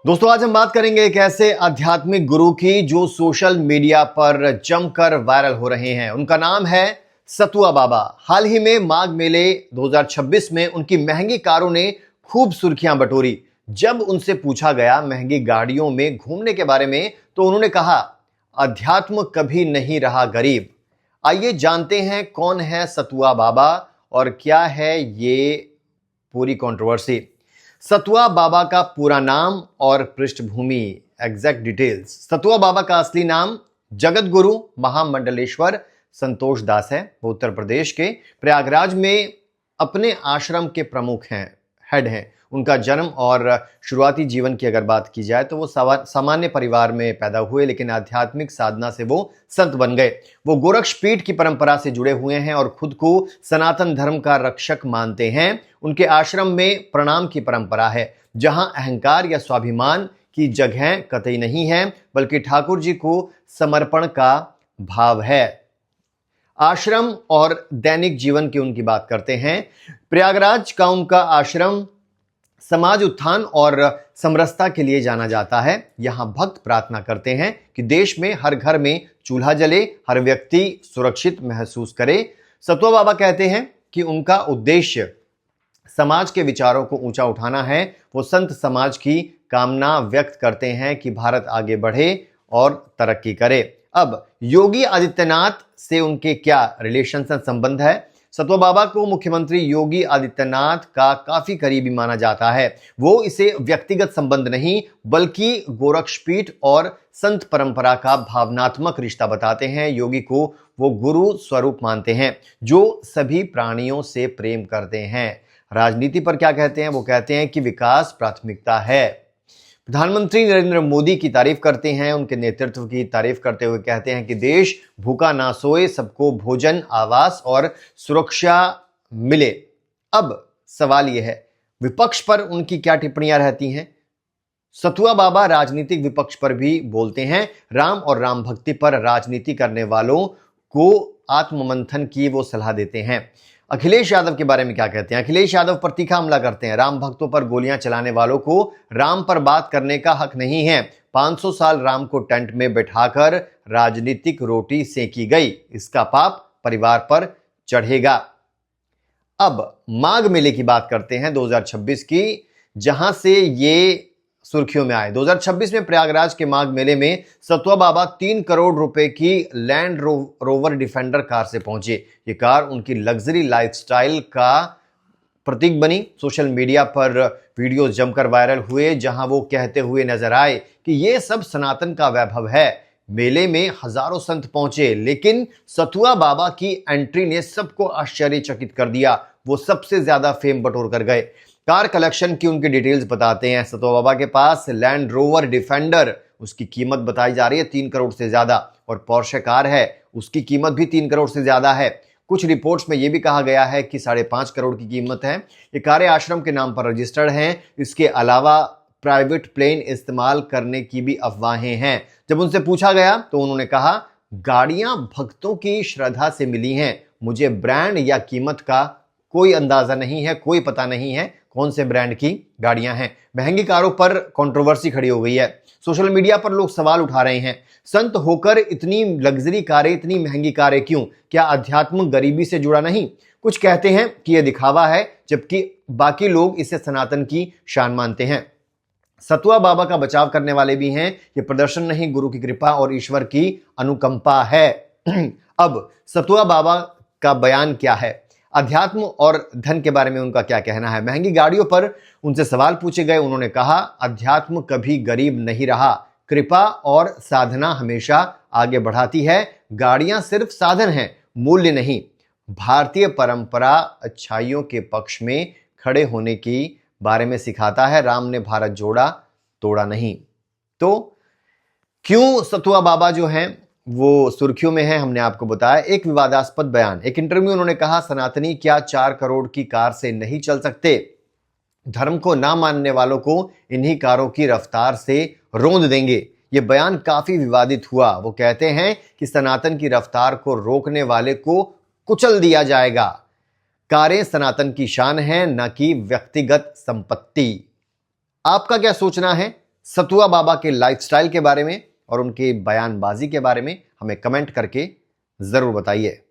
दोस्तों, आज हम बात करेंगे एक ऐसे आध्यात्मिक गुरु की जो सोशल मीडिया पर जमकर वायरल हो रहे हैं। उनका नाम है सतुआ बाबा। हाल ही में माघ मेले 2026 में उनकी महंगी कारों ने खूब सुर्खियां बटोरी। जब उनसे पूछा गया महंगी गाड़ियों में घूमने के बारे में तो उन्होंने कहा, अध्यात्म कभी नहीं रहा गरीब। आइए जानते हैं कौन है सतुआ बाबा और क्या है ये पूरी कंट्रोवर्सी। सतुआ बाबा का पूरा नाम और पृष्ठभूमि, एग्जैक्ट डिटेल्स। सतुआ बाबा का असली नाम जगत गुरु महामंडलेश्वर संतोष दास है। वो उत्तर प्रदेश के प्रयागराज में अपने आश्रम के प्रमुख हैं, हेड हैं। उनका जन्म और शुरुआती जीवन की अगर बात की जाए तो वो सामान्य परिवार में पैदा हुए, लेकिन आध्यात्मिक साधना से वो संत बन गए। वो गोरक्षपीठ की परंपरा से जुड़े हुए हैं और खुद को सनातन धर्म का रक्षक मानते हैं। उनके आश्रम में प्रणाम की परंपरा है, जहां अहंकार या स्वाभिमान की जगह कतई नहीं है, बल्कि ठाकुर जी को समर्पण का भाव है। आश्रम और दैनिक जीवन की उनकी बात करते हैं। प्रयागराज का उनका आश्रम समाज उत्थान और समरसता के लिए जाना जाता है। यहां भक्त प्रार्थना करते हैं कि देश में हर घर में चूल्हा जले, हर व्यक्ति सुरक्षित महसूस करे। सतुआ बाबा कहते हैं कि उनका उद्देश्य समाज के विचारों को ऊंचा उठाना है। वो संत समाज की कामना व्यक्त करते हैं कि भारत आगे बढ़े और तरक्की करे। अब योगी आदित्यनाथ से उनके क्या रिलेशन से संबंध है? सतुआ बाबा को मुख्यमंत्री योगी आदित्यनाथ का काफी करीबी माना जाता है। वो इसे व्यक्तिगत संबंध नहीं, बल्कि गोरक्षपीठ और संत परंपरा का भावनात्मक रिश्ता बताते हैं। योगी को वो गुरु स्वरूप मानते हैं जो सभी प्राणियों से प्रेम करते हैं। राजनीति पर क्या कहते हैं? वो कहते हैं कि विकास प्राथमिकता है। प्रधानमंत्री नरेंद्र मोदी की तारीफ करते हैं, उनके नेतृत्व की तारीफ करते हुए कहते हैं कि देश भूखा ना सोए, सबको भोजन, आवास और सुरक्षा मिले। अब सवाल यह है, विपक्ष पर उनकी क्या टिप्पणियां रहती हैं? सतुआ बाबा राजनीतिक विपक्ष पर भी बोलते हैं। राम और राम भक्ति पर राजनीति करने वालों को आत्ममंथन की वो सलाह देते हैं। अखिलेश यादव के बारे में क्या कहते हैं? अखिलेश यादव पर तीखा हमला करते हैं। राम भक्तों पर गोलियां चलाने वालों को राम पर बात करने का हक नहीं है। 500 साल राम को टेंट में बैठाकर राजनीतिक रोटी सेकी गई, इसका पाप परिवार पर चढ़ेगा। अब माघ मेले की बात करते हैं 2026 की, जहां से ये सुर्खियों में आए। 2026 में प्रयागराज के माघ मेले में सतुआ बाबा 3 करोड़ रुपए की लैंड रोवर डिफेंडर कार से पहुंचे। ये कार उनकी लग्जरी लाइफस्टाइल का प्रतीक बनी। सोशल मीडिया पर वीडियो जमकर वायरल हुए, जहां वो कहते हुए नजर आए कि ये सब सनातन का वैभव है। मेले में हजारों संत पहुंचे, लेकिन सतुआ बाबा की एंट्री ने सबको आश्चर्यचकित कर दिया। वो सबसे ज्यादा फेम बटोर कर गए। कार कलेक्शन की उनकी डिटेल्स बताते हैं। सतुआ बाबा के पास लैंड रोवर डिफेंडर, उसकी कीमत बताई जा रही है 3 करोड़ से ज्यादा, और पोर्शे कार है, उसकी कीमत भी 3 करोड़ से ज्यादा है। कुछ रिपोर्ट्स में यह भी कहा गया है कि 5.5 करोड़ की कीमत है। ये कारें आश्रम के नाम पर रजिस्टर्ड हैं। इसके अलावा प्राइवेट प्लेन इस्तेमाल करने की भी अफवाहें हैं। जब उनसे पूछा गया तो उन्होंने कहा, गाड़ियां भक्तों की श्रद्धा से मिली हैं, मुझे ब्रांड या कीमत का कोई अंदाजा नहीं है, कोई पता नहीं है कौन से ब्रांड की गाड़ियां हैं। महंगी कारों पर कंट्रोवर्सी खड़ी हो गई है। सोशल मीडिया पर लोग सवाल उठा रहे हैं, संत होकर इतनी लग्जरी कारें, इतनी महंगी कारें क्यों? क्या अध्यात्म गरीबी से जुड़ा नहीं? कुछ कहते हैं कि यह दिखावा है, जबकि बाकी लोग इसे सनातन की शान मानते हैं। सतुआ बाबा का बचाव करने वाले भी हैं, ये प्रदर्शन नहीं, गुरु की कृपा और ईश्वर की अनुकंपा है। अब सतुआ बाबा का बयान क्या है? अध्यात्म और धन के बारे में उनका क्या कहना है? महंगी गाड़ियों पर उनसे सवाल पूछे गए। उन्होंने कहा, अध्यात्म कभी गरीब नहीं रहा, कृपा और साधना हमेशा आगे बढ़ाती है। गाड़ियां सिर्फ साधन हैं, मूल्य नहीं। भारतीय परंपरा अच्छाइयों के पक्ष में खड़े होने की बारे में सिखाता है। राम ने भारत जोड़ा, तोड़ा नहीं। तो क्यों सतुआ बाबा जो हैं वो सुर्खियों में है, हमने आपको बताया। एक विवादास्पद बयान, एक इंटरव्यू उन्होंने कहा, सनातनी क्या 4 करोड़ की कार से नहीं चल सकते? धर्म को ना मानने वालों को इन्हीं कारों की रफ्तार से रोंद देंगे। ये बयान काफी विवादित हुआ। वो कहते हैं कि सनातन की रफ्तार को रोकने वाले को कुचल दिया जाएगा। कारें सनातन की शान है, न कि व्यक्तिगत संपत्ति। आपका क्या सोचना है? सतुआ बाबा के लाइफस्टाइल के बारे में और उनके बयानबाजी के बारे में हमें कमेंट करके जरूर बताइए।